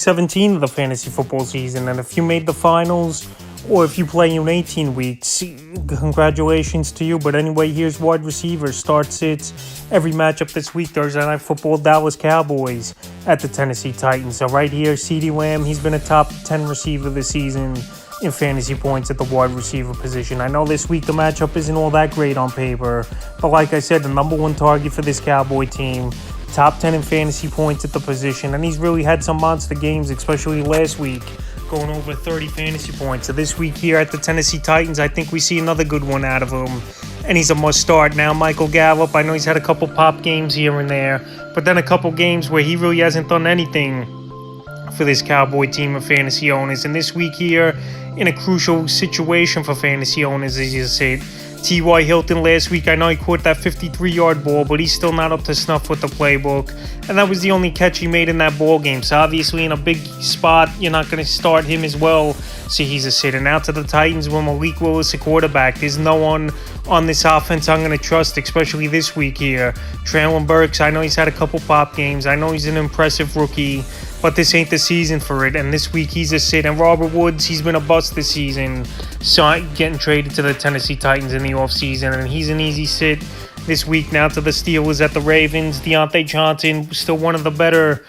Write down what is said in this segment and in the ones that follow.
17 of the fantasy football season, and if you made the finals or if you play in 18 weeks, congratulations to you. But anyway, here's wide receiver start sits every matchup this week. Thursday Night Football, Dallas Cowboys at the Tennessee Titans. So right here, CeeDee Lamb, he's been a top 10 receiver this season in fantasy points at the wide receiver position. I know this week the matchup isn't all that great on paper, but like I said, the number one target for this Cowboy team, top 10 in fantasy points at the position, and he's really had some monster games, especially last week, going over 30 fantasy points. So this week here at the Tennessee Titans, I think we see another good one out of him, and he's a must start. Now, Michael Gallup, I know he's had a couple pop games here and there, but then a couple games where he really hasn't done anything for this Cowboy team of fantasy owners. And this week here, in a crucial situation for fantasy owners, as you said, T.Y. Hilton last week, I know he caught that 53-yard ball, but he's still not up to snuff with the playbook. And that was the only catch he made in that ball game. So obviously in a big spot, you're not going to start him as well. So he's a sit. And now to the Titans with Malik Willis, a quarterback. There's no one on this offense I'm going to trust, especially this week here. Traylon Burks, I know he's had a couple pop games. I know he's an impressive rookie, but this ain't the season for it. And this week he's a sit. And Robert Woods, he's been a bust this season, so getting traded to the Tennessee Titans in the offseason, and he's an easy sit this week. Now to the Steelers at the Ravens. Deontay Johnson, still one of the better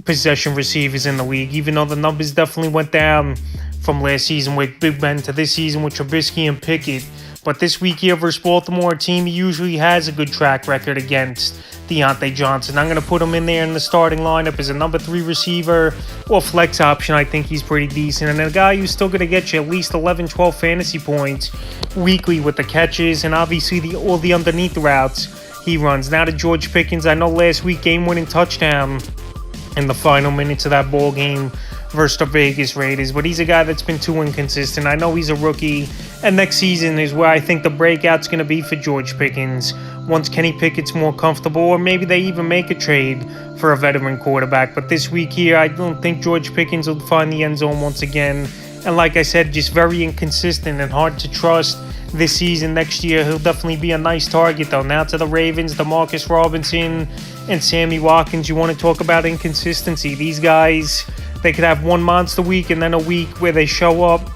possession receivers in the league, even though the numbers definitely went down from last season with Big Ben to this season with Trubisky and Pickett. But this week here versus Baltimore, a team he usually has a good track record against, Deontay Johnson. I'm going to put him in there in the starting lineup as a number 3 receiver or flex option. I think he's pretty decent. And a guy who's still going to get you at least 11, 12 fantasy points weekly with the catches and obviously all the underneath routes he runs. Now to George Pickens. I know last week game-winning touchdown in the final minutes of that ball game versus the Vegas Raiders, but he's a guy that's been too inconsistent. I know he's a rookie, and next season is where I think the breakout's going to be for George Pickens once Kenny Pickett's more comfortable, or maybe they even make a trade for a veteran quarterback. But this week here, I don't think George Pickens will find the end zone once again, and like I said, just very inconsistent and hard to trust this season. Next year, he'll definitely be a nice target, though. Now to the Ravens, DeMarcus Robinson and Sammy Watkins. You want to talk about inconsistency. These guys, they could have one monster week and then a week where they show up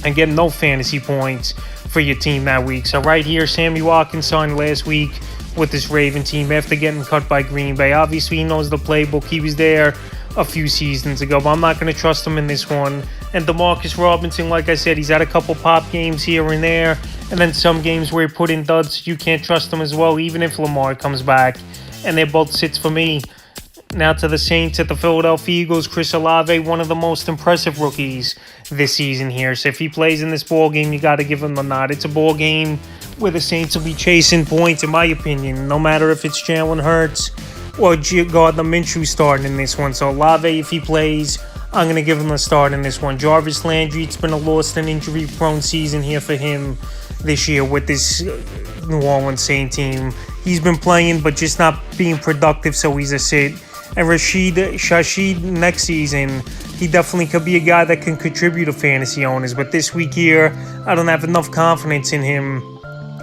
and get no fantasy points for your team that week. So right here, Sammy Watkins signed last week with this Raven team after getting cut by Green Bay. Obviously, he knows the playbook. He was there a few seasons ago, but I'm not going to trust him in this one. And DeMarcus Robinson, like I said, he's had a couple pop games here and there, and then some games where he put in duds. You can't trust him as well, even if Lamar comes back. And they're both sits for me. Now to the Saints at the Philadelphia Eagles. Chris Olave, one of the most impressive rookies this season here. So if he plays in this ball game, you got to give him the nod. It's a ball game where the Saints will be chasing points, in my opinion, no matter if it's Jalen Hurts or Gardner Minshew starting in this one. So Olave, if he plays, I'm going to give him a start in this one. Jarvis Landry, it's been a lost and injury-prone season here for him this year with this New Orleans Saints team. He's been playing, but just not being productive, so he's a sit. And Rashid next season, he definitely could be a guy that can contribute to fantasy owners. But this week here, I don't have enough confidence in him,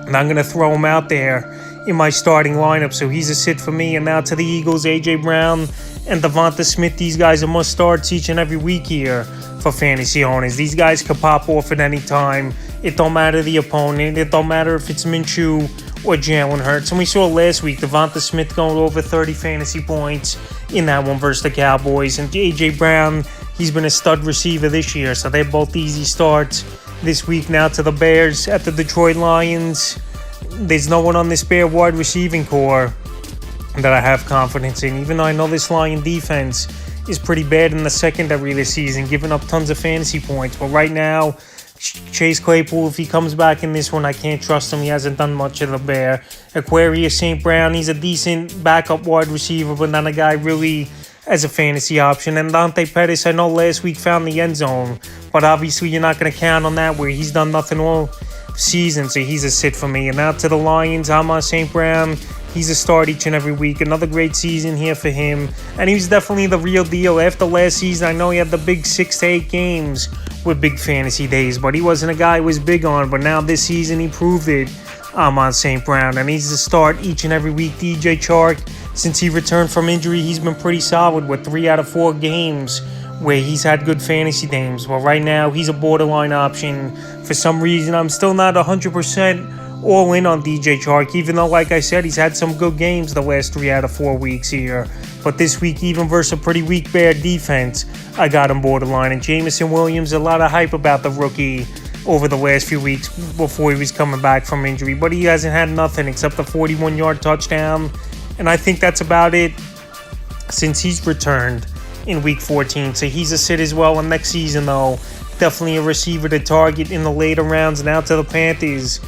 and I'm going to throw him out there in my starting lineup. So he's a sit for me. And now to the Eagles, A.J. Brown and Devonta Smith. These guys are must starts each and every week here for fantasy owners. These guys could pop off at any time. It don't matter the opponent. It don't matter if it's Minshew or Jalen Hurts. And we saw last week Devonta Smith going over 30 fantasy points in that one versus the Cowboys. And A.J. Brown, he's been a stud receiver this year. So they're both easy starts this week. Now to the Bears at the Detroit Lions. There's no one on this Bear wide receiving core that I have confidence in, even though I know this Lion defense is pretty bad in the secondary this season, giving up tons of fantasy points. But right now, Chase Claypool, if he comes back in this one, I can't trust him. He hasn't done much of the Bear. Aquarius St. Brown, he's a decent backup wide receiver, but not a guy really as a fantasy option. And Dante Pettis, I know last week found the end zone, but obviously you're not going to count on that where he's done nothing all season, so he's a sit for me. And now to the Lions, Amon St. Brown. He's a start each and every week. Another great season here for him. And he was definitely the real deal. After last season, I know he had the big 6 to 8 games with big fantasy days, but he wasn't a guy who was big on. But now this season, he proved it. Amon St. Brown. And he's a start each and every week. DJ Chark, since he returned from injury, he's been pretty solid with 3 out of 4 games where he's had good fantasy games. Well, right now, he's a borderline option. For some reason, I'm still not 100% all in on DJ Chark, even though, like I said, he's had some good games the last 3 out of 4 weeks here. But this week, even versus a pretty weak Bear defense, I got him borderline. And Jameson Williams, a lot of hype about the rookie over the last few weeks before he was coming back from injury. But he hasn't had nothing except a 41-yard touchdown. And I think that's about it since he's returned in Week 14. So he's a sit as well. And next season, though, definitely a receiver to target in the later rounds. And out to the Panthers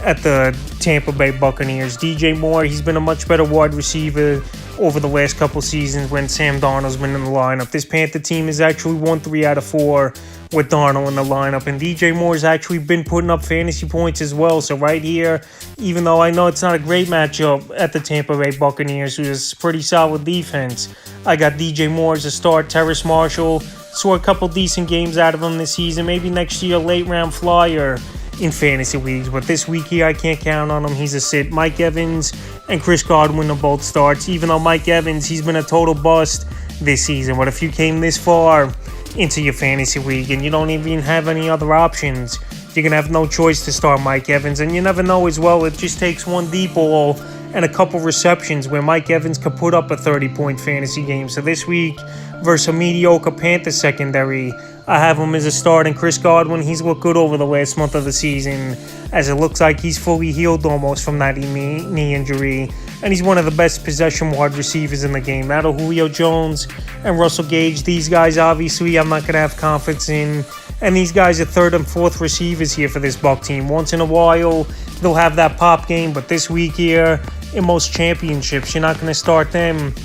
at the Tampa Bay Buccaneers. DJ Moore, he's been a much better wide receiver over the last couple seasons when Sam Darnold's been in the lineup. This Panther team has actually won 3 out of 4 with Darnold in the lineup, and DJ Moore's actually been putting up fantasy points as well. So right here, even though I know it's not a great matchup at the Tampa Bay Buccaneers, who's a pretty solid defense, I got DJ Moore as a start. Terrace Marshall, saw a couple decent games out of him this season. Maybe next year, late round flyer in fantasy leagues, but this week here I can't count on him. He's a sit. Mike Evans and Chris Godwin are both starts, even though Mike Evans, he's been a total bust this season. But if you came this far into your fantasy league and you don't even have any other options, you're going to have no choice to start Mike Evans. And you never know as well, it just takes one deep ball and a couple receptions where Mike Evans could put up a 30-point fantasy game. So this week versus a mediocre Panthers secondary, I have him as a start. And Chris Godwin, he's looked good over the last month of the season, as it looks like he's fully healed almost from that knee injury. And he's one of the best possession wide receivers in the game. Now to Julio Jones and Russell Gage, these guys obviously I'm not going to have confidence in. And these guys are third and fourth receivers here for this Buck team. Once in a while, they'll have that pop game. But this week here, in most championships, you're not going to start them,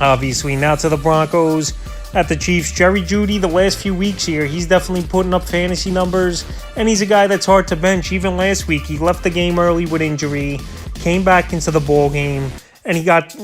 obviously. Now to the Broncos at the Chiefs. Jerry Jeudy, the last few weeks here, he's definitely putting up fantasy numbers. And he's a guy that's hard to bench. Even last week, he left the game early with injury, came back into the ball game, and he got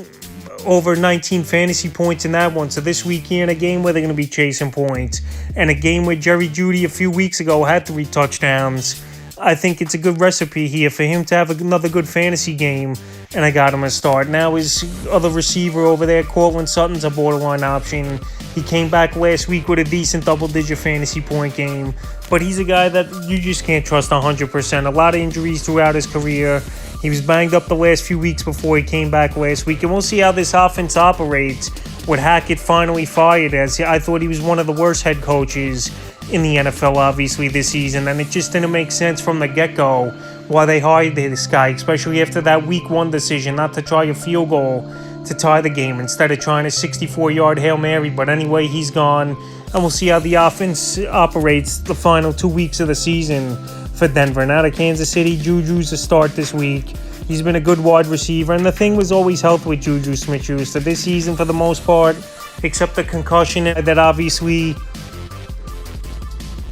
over 19 fantasy points in that one. So this week here in a game where they're going to be chasing points, and a game where Jerry Jeudy a few weeks ago had 3 touchdowns, I think it's a good recipe here for him to have another good fantasy game, and I got him a start. Now his other receiver over there, Cortland Sutton's a borderline option. He came back last week with a decent double-digit fantasy point game, but he's a guy that you just can't trust 100%. A lot of injuries throughout his career. He was banged up the last few weeks before he came back last week, and we'll see how this offense operates with Hackett finally fired, as I thought he was one of the worst head coaches in the NFL, obviously, this season, and it just didn't make sense from the get-go why they hired this guy, especially after that Week 1 decision not to try a field goal to tie the game instead of trying a 64-yard Hail Mary. But anyway, he's gone, and we'll see how the offense operates the final 2 weeks of the season for Denver. Now to Kansas City, Juju's a start this week. He's been a good wide receiver, and the thing was always health with Juju Smith-Schuster this season for the most part, except the concussion that obviously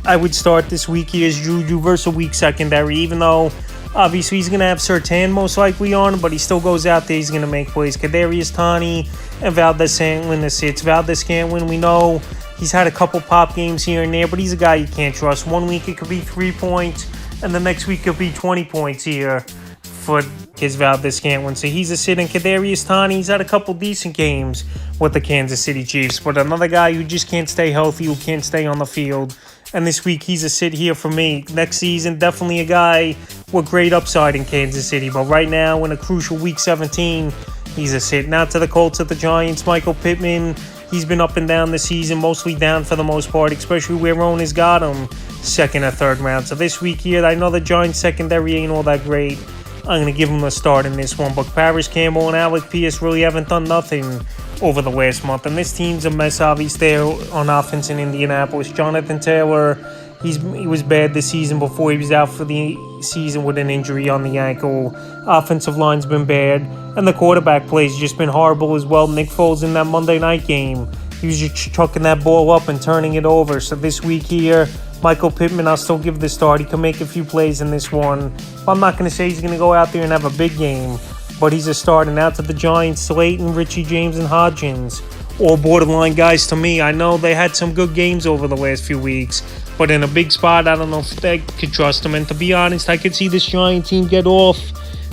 I would start this week. He is Juju versus a weak secondary, even though obviously he's going to have Surtain most likely on him, but he still goes out there, he's going to make plays. Kadarius Toney and Valdez-Scantling the sits. Valdez-Scantling, we know he's had a couple pop games here and there, but he's a guy you can't trust. 1 week it could be 3 points, and the next week could be 20 points here for his Valdez-Scantling. So he's a sit. And Kadarius Toney, he's had a couple decent games with the Kansas City Chiefs, but another guy who just can't stay healthy, who can't stay on the field. And this week, he's a sit here for me. Next season, definitely a guy with great upside in Kansas City. But right now, in a crucial Week 17, he's a sit. Now to the Colts at the Giants. Michael Pittman, he's been up and down this season, mostly down for the most part, especially where owners got him second or third round. So this week here, I know the Giants secondary ain't all that great. I'm going to give him a start in this one. But Paris Campbell and Alec Pierce really haven't done nothing over the last month. And this team's a mess, obviously, there on offense in Indianapolis. Jonathan Taylor, he was bad this season before he was out for the season with an injury on the ankle. Offensive line's been bad. And the quarterback play's just been horrible as well. Nick Foles in that Monday night game, he was just chucking that ball up and turning it over. So this week here, Michael Pittman, I'll still give the start. He can make a few plays in this one. I'm not going to say he's going to go out there and have a big game, but he's a start. And out to the Giants, Slayton, Richie James, and Hodgins, all borderline guys to me. I know they had some good games over the last few weeks, but in a big spot, I don't know if they could trust them. And to be honest, I could see this Giant team get off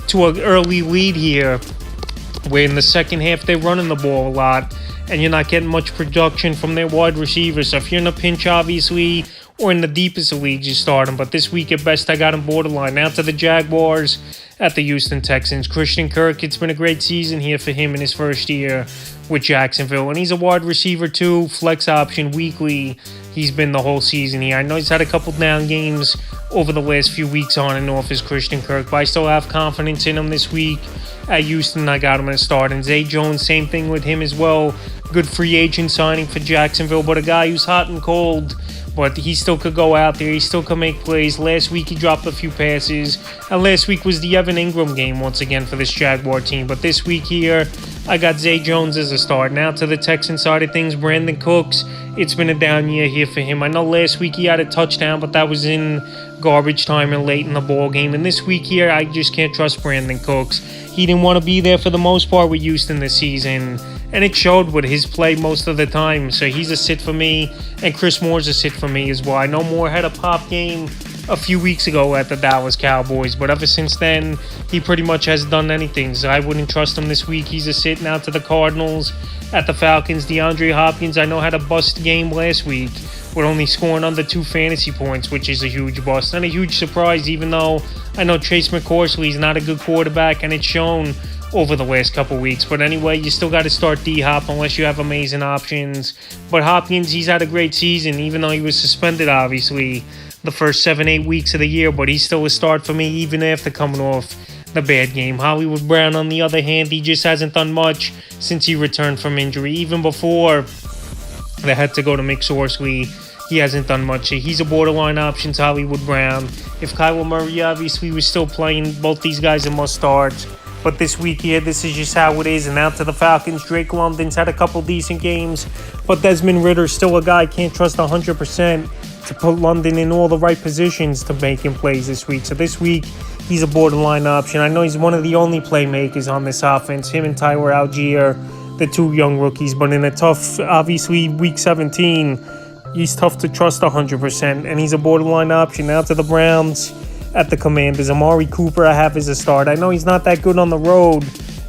to an early lead here where in the second half they're running the ball a lot and you're not getting much production from their wide receivers. So if you're in a pinch, obviously, or in the deepest of leagues, you start him. But this week at best, I got him borderline. Now to the Jaguars at the Houston Texans. Christian Kirk, it's been a great season here for him in his first year with Jacksonville. And he's a wide receiver too, flex option weekly. He's been the whole season here. I know he's had a couple down games over the last few weeks on and off as Christian Kirk, but I still have confidence in him this week. At Houston, I got him in a start. And Zay Jones, same thing with him as well. Good free agent signing for Jacksonville, but a guy who's hot and cold. But he still could go out there. He still could make plays. Last week, he dropped a few passes. And last week was the Evan Ingram game once again for this Jaguar team. But this week here, I got Zay Jones as a start. Now to the Texan side of things, Brandon Cooks. It's been a down year here for him. I know last week he had a touchdown, but that was in garbage time and late in the ball game. And this week here, I just can't trust Brandon Cooks. He didn't want to be there for the most part with Houston this season. And it showed with his play most of the time. So he's a sit for me. And Chris Moore's a sit for me as well. I know Moore had a pop game a few weeks ago at the Dallas Cowboys. But ever since then, he pretty much hasn't done anything. So I wouldn't trust him this week. He's a sit now to the Cardinals. At the Falcons, DeAndre Hopkins, I know had a bust game last week with only scoring under 2 fantasy points, which is a huge bust. And a huge surprise, even though I know Chase McCorsley is not a good quarterback, and it's shown over the last couple weeks. But anyway, you still got to start D-Hop unless you have amazing options. But Hopkins, he's had a great season, even though he was suspended, obviously, the first 7-8 weeks of the year. But he's still a start for me, even after coming off the bad game. Hollywood Brown, on the other hand, he just hasn't done much since he returned from injury. Even before they had to go to McSorsley, he hasn't done much. He's a borderline options, Hollywood Brown. If Kyler Murray obviously was still playing, both these guys are must starts. But this week here, this is just how it is. And out to the Falcons, Drake London's had a couple decent games. But Desmond Ritter's still a guy I can't trust 100% to put London in all the right positions to make him plays this week. So this week, he's a borderline option. I know he's one of the only playmakers on this offense. Him and Tyler Algier, the two young rookies. But in a tough, obviously, week 17, he's tough to trust 100%. And he's a borderline option. Now to the Browns. At the Commanders, Amari Cooper I have as a start. I know he's not that good on the road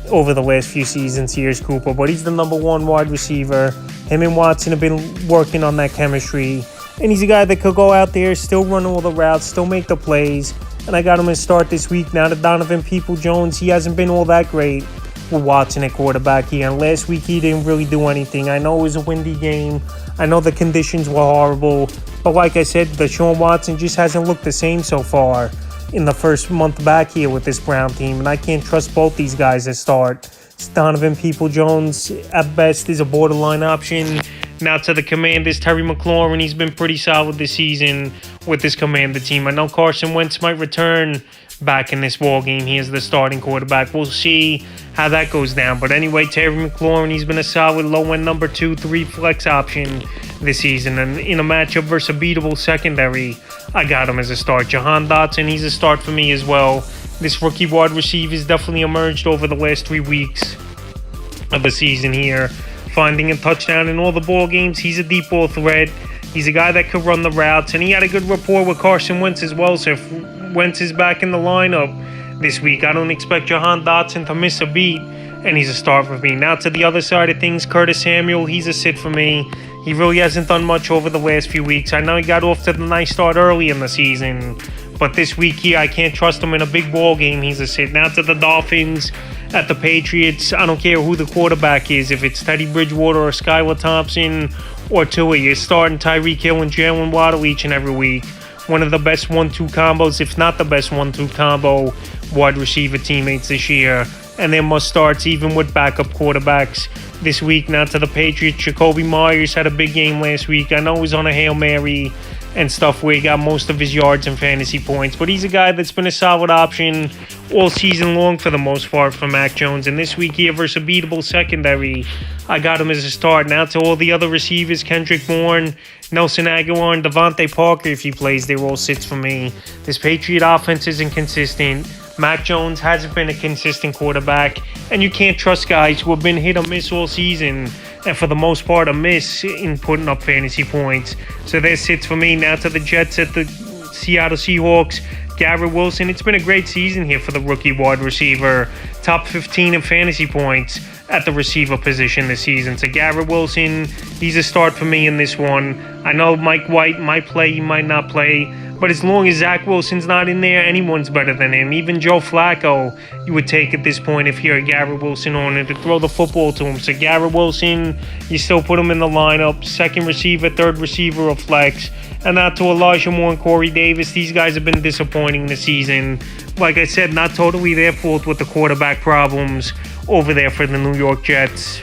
over the last few seasons here, Cooper, but he's the number one wide receiver. Him and Watson have been working on that chemistry. And he's a guy that could go out there, still run all the routes, still make the plays. And I got him to start this week. Now to Donovan Peoples-Jones, he hasn't been all that great with Watson at quarterback here. And last week he didn't really do anything. I know it was a windy game. I know the conditions were horrible. But like I said, Deshaun Watson just hasn't looked the same so far in the first month back here with this Brown team. And I can't trust both these guys to start. Donovan Peoples-Jones, at best, is a borderline option. Now to the Commanders, Terry McLaurin, he's been pretty solid this season with this Commander team. I know Carson Wentz might return back in this ball game. He is the starting quarterback. We'll see how that goes down. But anyway, Terry McLaurin, he's been a solid low-end number 2-3 flex option this season. And in a matchup versus a beatable secondary, I got him as a start. Jahan Dotson, he's a start for me as well. This rookie wide receiver has definitely emerged over the last 3 weeks of the season here, finding a touchdown in all the ball games. He's a deep ball threat. He's a guy that could run the routes, and he had a good rapport with Carson Wentz as well. So if Wentz is back in the lineup this week, I don't expect Jahan Dotson to miss a beat, and he's a start for me. Now to the other side of things, Curtis Samuel, he's a sit for me. He really hasn't done much over the last few weeks. I know he got off to the nice start early in the season, but this week here, I can't trust him in a big ball game. He's a sit. Now to the Dolphins. At the Patriots, I don't care who the quarterback is, if it's Teddy Bridgewater or Skylar Thompson or Tua, you're starting Tyreek Hill and Jalen Waddle each and every week. One of the best 1-2 combos, if not the best 1-2 combo wide receiver teammates this year. And they must starts even with backup quarterbacks this week. Now to the Patriots, Jacoby Myers had a big game last week. I know he was on a Hail Mary and stuff where he got most of his yards and fantasy points, but he's a guy that's been a solid option all season long for the most part for Mac Jones. And this week here versus a beatable secondary, I got him as a start. Now to all the other receivers, Kendrick Bourne, Nelson Aguilar, and Devontae Parker, if he plays, they're all sits for me. This Patriot offense is inconsistent. Mac Jones hasn't been a consistent quarterback, and you can't trust guys who have been hit or miss all season, and for the most part a miss in putting up fantasy points. So that sits for me. Now to the Jets at the Seattle Seahawks, Garrett Wilson. It's been a great season here for the rookie wide receiver. top 15 in fantasy points at the receiver position this season. So Garrett Wilson, he's a start for me in this one. I know Mike White might play, he might not play, but as long as Zach Wilson's not in there, anyone's better than him. Even Joe Flacco, you would take at this point if you're a Garrett Wilson owner to throw the football to him. So Garrett Wilson, you still put him in the lineup. Second receiver, third receiver, or flex. And out to Elijah Moore and Corey Davis. These guys have been disappointing this season. Like I said, not totally their fault with the quarterback problems over there for the New York Jets.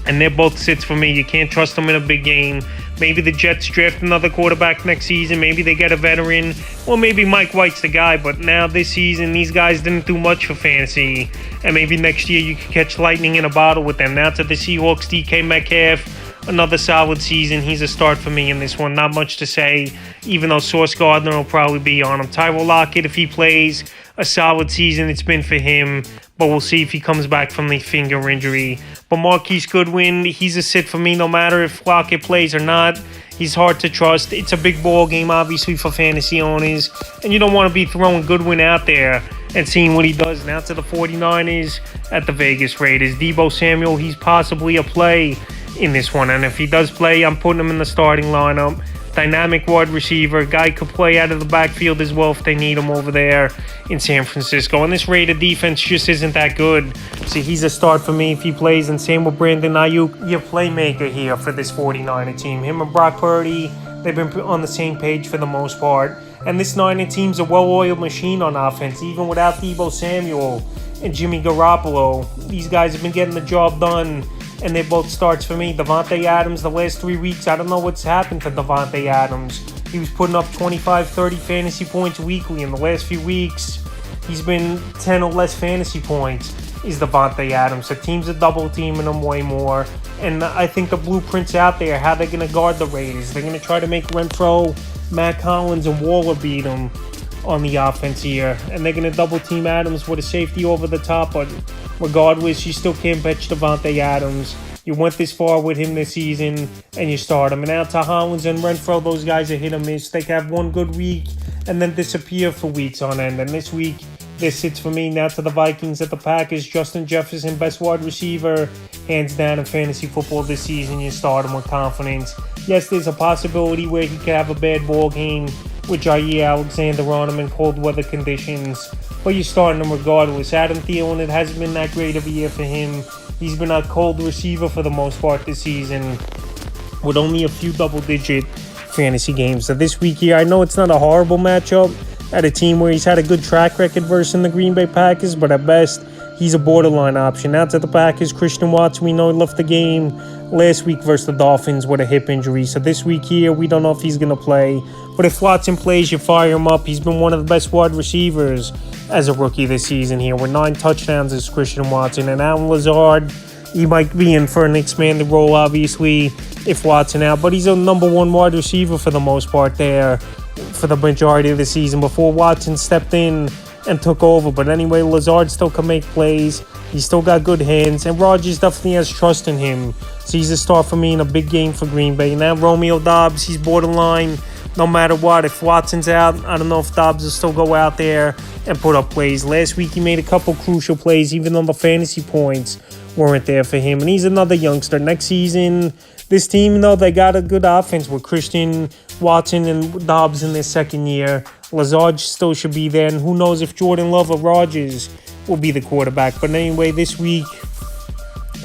And they're both sits for me. You can't trust them in a big game. Maybe the Jets draft another quarterback next season. Maybe they get a veteran. Or maybe Mike White's the guy. But now this season, these guys didn't do much for fantasy. And maybe next year you could catch lightning in a bottle with them. Now to the Seahawks, DK Metcalf. Another solid season. He's a start for me in this one. Not much to say, even though Sauce Gardner will probably be on him. Tyrell Lockett, if he plays, a solid season it's been for him. But we'll see if he comes back from the finger injury. But Marquise Goodwin, he's a sit for me no matter if Lockett plays or not. He's hard to trust. It's a big ball game, obviously, for fantasy owners. And you don't want to be throwing Goodwin out there and seeing what he does. Now to the 49ers at the Vegas Raiders. Deebo Samuel, he's possibly a play in this one, and if he does play, I'm putting him in the starting lineup. Dynamic wide receiver, guy could play out of the backfield as well if they need him over there in San Francisco. And this Raider defense just isn't that good, so he's a start for me if he plays. And same with Brandon Ayuk, your playmaker here for this 49er team. Him and Brock Purdy, they've been on the same page for the most part. And this Niner team's a well-oiled machine on offense, even without Deebo Samuel and Jimmy Garoppolo. These guys have been getting the job done. And they both starts for me. Davante Adams, the last 3 weeks, I don't know what's happened to Davante Adams. He was putting up 25, 30 fantasy points weekly. In the last few weeks, he's been 10 or less fantasy points, is Davante Adams. So teams are double teaming him way more. And I think the blueprint's out there, how they're going to guard the Raiders. They're going to try to make Renfro, Matt Collins, and Waller beat him on the offense here. And they're going to double team Adams with a safety over the top, but regardless, you still can't bench Davante Adams. You went this far with him this season, and you start him. And now to Hollins and Renfro, those guys are hit or miss. They can have one good week and then disappear for weeks on end. And this week, this sits for me. Now to the Vikings at the Packers. Justin Jefferson, best wide receiver, hands down in fantasy football this season. You start him with confidence. Yes, there's a possibility where he could have a bad ball game with Jair Alexander on him in cold weather conditions, but you're starting him regardless. Adam Thielen, it hasn't been that great of a year for him. He's been a cold receiver for the most part this season, with only a few double-digit fantasy games. So this week here, I know it's not a horrible matchup at a team where he's had a good track record versus the Green Bay Packers, but at best, he's a borderline option. Now to the Packers, Christian Watson, we know he left the game last week versus the Dolphins with a hip injury. So this week here, we don't know if he's going to play. But if Watson plays, you fire him up. He's been one of the best wide receivers as a rookie this season here with 9 touchdowns as Christian Watson. And Alan Lazard, he might be in for an expanded role, obviously, if Watson out. But he's a number 1 wide receiver for the most part there for the majority of the season before Watson stepped in and took over. But anyway, Lazard still can make plays. He's still got good hands. And Rodgers definitely has trust in him. So he's a start for me in a big game for Green Bay. Now Romeo Doubs, he's borderline no matter what. If Watson's out, I don't know if Doubs will still go out there and put up plays. Last week he made a couple crucial plays, even though the fantasy points weren't there for him. And he's another youngster. Next season, this team, though, they got a good offense with Christian Watson and Dobbs in their second year. Lazard still should be there. And who knows if Jordan Love or Rodgers will be the quarterback. But anyway, this week,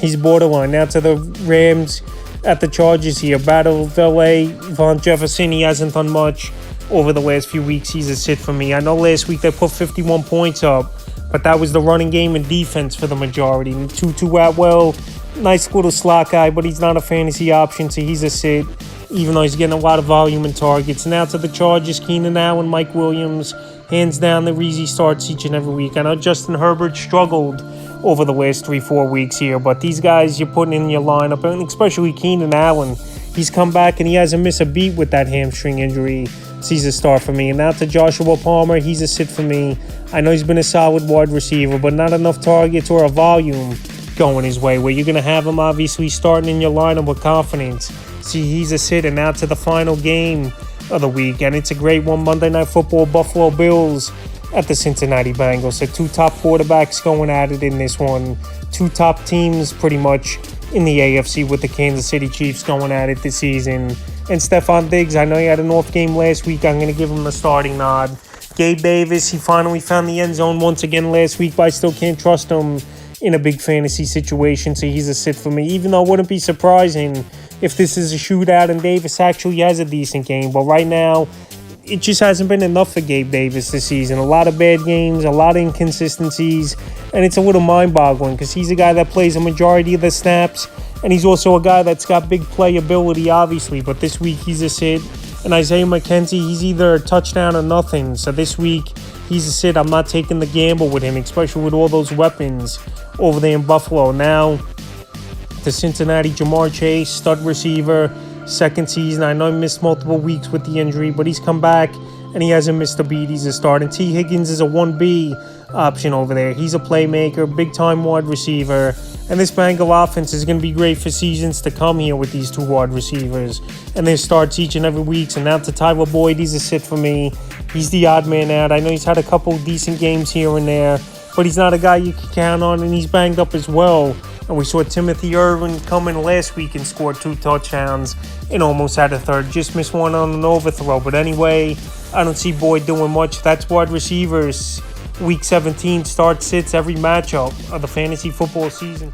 he's borderline. Now to the Rams at the Chargers here. Battle of LA, Von Jefferson, he hasn't done much over the last few weeks. He's a sit for me. I know last week they put 51 points up, but that was the running game and defense for the majority. And Tutu Atwell, nice little slot guy, but he's not a fantasy option, so he's a sit, even though he's getting a lot of volume and targets. Now to the Chargers, Keenan Allen, Mike Williams, hands down the easy starts each and every week. I know Justin Herbert struggled over the last 3-4 weeks here, but these guys you're putting in your lineup, and especially Keenan Allen, he's come back and he hasn't missed a beat with that hamstring injury. So he's a star for me. And now to Joshua Palmer, he's a sit for me. I know he's been a solid wide receiver, but not enough targets or a volume going his way, where you're going to have him obviously starting in your lineup with confidence. See, he's a sit. And now to the final game of the week, and it's a great one. Monday Night Football, Buffalo Bills at the Cincinnati Bengals. So two top quarterbacks going at it in this one. Two top teams pretty much in the AFC with the Kansas City Chiefs going at it this season. And Stephon Diggs, I know he had an off game last week. I'm going to give him the starting nod. Gabe Davis, he finally found the end zone once again last week, but I still can't trust him in a big fantasy situation, so he's a sit for me. Even though it wouldn't be surprising if this is a shootout and Davis actually has a decent game. But right now, it just hasn't been enough for Gabe Davis this season. A lot of bad games, a lot of inconsistencies, and it's a little mind-boggling because he's a guy that plays a majority of the snaps, and he's also a guy that's got big playability, obviously, but this week he's a sit. And Isaiah McKenzie, he's either a touchdown or nothing, so this week he's a sit. I'm not taking the gamble with him, especially with all those weapons over there in Buffalo. Now, the Cincinnati, Jamar Chase, stud receiver, second season. I know he missed multiple weeks with the injury, but he's come back and he hasn't missed a beat. He's a start. And T. Higgins is a 1B option over there. He's a playmaker, big-time wide receiver. And this Bengal offense is going to be great for seasons to come here with these two wide receivers. And they starts each and every week. So now to Tyler Boyd, he's a sit for me. He's the odd man out. I know he's had a couple decent games here and there, but he's not a guy you can count on, and he's banged up as well. And we saw Timothy Irwin come in last week and score 2 touchdowns and almost had a third. Just missed one on an overthrow. But anyway, I don't see Boyd doing much. That's wide receivers. Week 17 start sits every matchup of the fantasy football season.